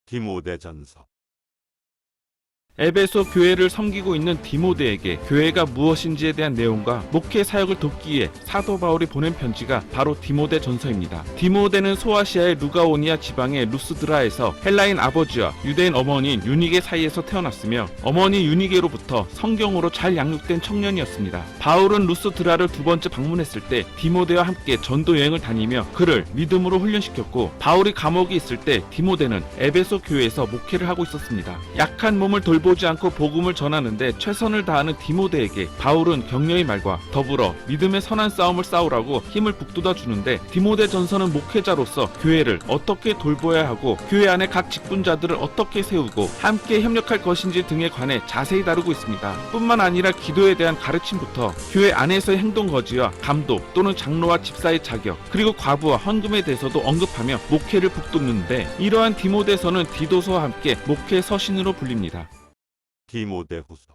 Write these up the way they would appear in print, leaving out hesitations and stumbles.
디모데전서. 에베소 교회를 섬기고 있는 디모데에게 교회가 무엇인지에 대한 내용과 목회 사역을 돕기 위해 사도 바울이 보낸 편지가 바로 디모데 전서입니다. 디모데는 소아시아의 루가오니아 지방의 루스드라에서 헬라인 아버지와 유대인 어머니인 유니게 사이에서 태어났으며 어머니 유니게로부터 성경으로 잘 양육된 청년이었습니다. 바울은 루스드라를 두 번째 방문했을 때 디모데와 함께 전도 여행을 다니며 그를 믿음으로 훈련시켰고, 바울이 감옥에 있을 때 디모데는 에베소 교회에서 목회를 하고 있었습니다. 약한 몸을 돌보지 않고 복음을 전하는데 최선을 다하는 디모데에게 바울은 격려의 말과 더불어 믿음의 선한 싸움을 싸우라고 힘을 북돋아 주는데, 디모데 전서는 목회자로서 교회를 어떻게 돌보아야 하고 교회 안에 각 직분자들을 어떻게 세우고 함께 협력할 것인지 등에 관해 자세히 다루고 있습니다. 뿐만 아니라 기도에 대한 가르침부터 교회 안에서의 행동 거지와 감독 또는 장로와 집사의 자격, 그리고 과부와 헌금에 대해서도 언급하며 목회를 북돋는데, 이러한 디모데서는 디도서와 함께 목회 서신으로 불립니다. 디모데후서.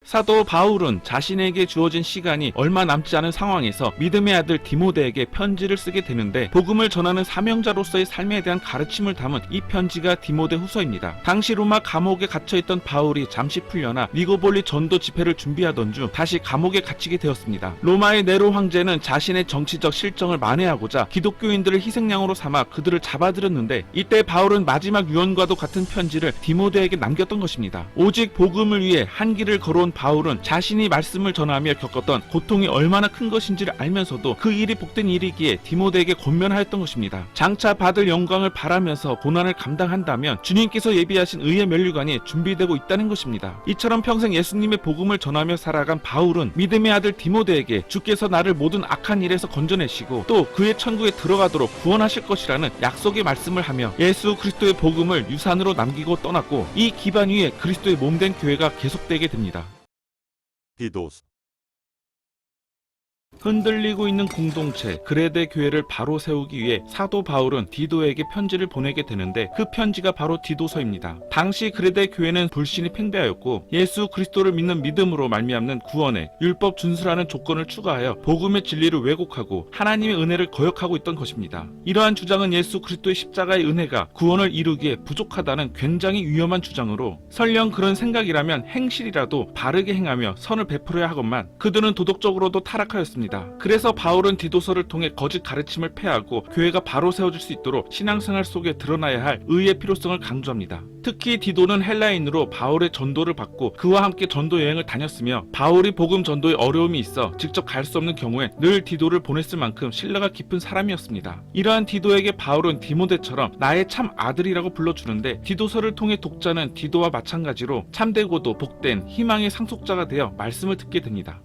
사도 바울은 자신에게 주어진 시간이 얼마 남지 않은 상황에서 믿음의 아들 디모데에게 편지를 쓰게 되는데, 복음을 전하는 사명자로서의 삶에 대한 가르침을 담은 이 편지가 디모데 후서입니다. 당시 로마 감옥에 gat혀있던 바울이 잠시 풀려나 니고볼리 전도 집회를 준비하던 중 다시 감옥에 갇히게 되었습니다. 로마의 네로 황제는 자신의 정치적 실정을 만회하고자 기독교인들을 희생양으로 삼아 그들을 잡아들였는데, 이때 바울은 마지막 유언과도 같은 편지를 디모데에게 남겼던 것입니다. 오직 복음을 위해 한 길을 걸어온 바울은 자신이 말씀을 전하며 겪었던 고통이 얼마나 큰 것인지를 알면서도 그 일이 복된 일이기에 디모데에게 권면하였던 것입니다. 장차 받을 영광을 바라면서 고난을 감당한다면 주님께서 예비하신 의의 면류관이 준비되고 있다는 것입니다. 이처럼 평생 예수님의 복음을 전하며 살아간 바울은 믿음의 아들 디모데에게 주께서 나를 모든 악한 일에서 건져내시고 또 그의 천국에 들어가도록 구원하실 것이라는 약속의 말씀을 하며 예수 그리스도의 복음을 유산으로 남기고 떠났고, 이 기반 위에 그리스도의 몸된 교회가 계속되게 됩니다. 디도서. 흔들리고 있는 공동체 그레데 교회를 바로 세우기 위해 사도 바울은 디도에게 편지를 보내게 되는데, 그 편지가 바로 디도서입니다. 당시 그레데 교회는 불신이 팽배하였고 예수 그리스도를 믿는 믿음으로 말미암는 구원에 율법 준수라는 조건을 추가하여 복음의 진리를 왜곡하고 하나님의 은혜를 거역하고 있던 것입니다. 이러한 주장은 예수 그리스도의 십자가의 은혜가 구원을 이루기에 부족하다는 굉장히 위험한 주장으로, 설령 그런 생각이라면 행실이라도 바르게 행하며 선을 베풀어야 하건만 그들은 도덕적으로도 타락하였습니다. 그래서 바울은 디도서를 통해 거짓 가르침을 폐하고 교회가 바로 세워질 수 있도록 신앙생활 속에 드러나야 할 의의 필요성을 강조합니다. 특히 디도는 헬라인으로 바울의 전도를 받고 그와 함께 전도 여행을 다녔으며, 바울이 복음 전도에 어려움이 있어 직접 갈 수 없는 경우에 늘 디도를 보냈을 만큼 신뢰가 깊은 사람이었습니다. 이러한 디도에게 바울은 디모데처럼 나의 참 아들이라고 불러주는데, 디도서를 통해 독자는 디도와 마찬가지로 참되고도 복된 희망의 상속자가 되어 말씀을 듣게 됩니다.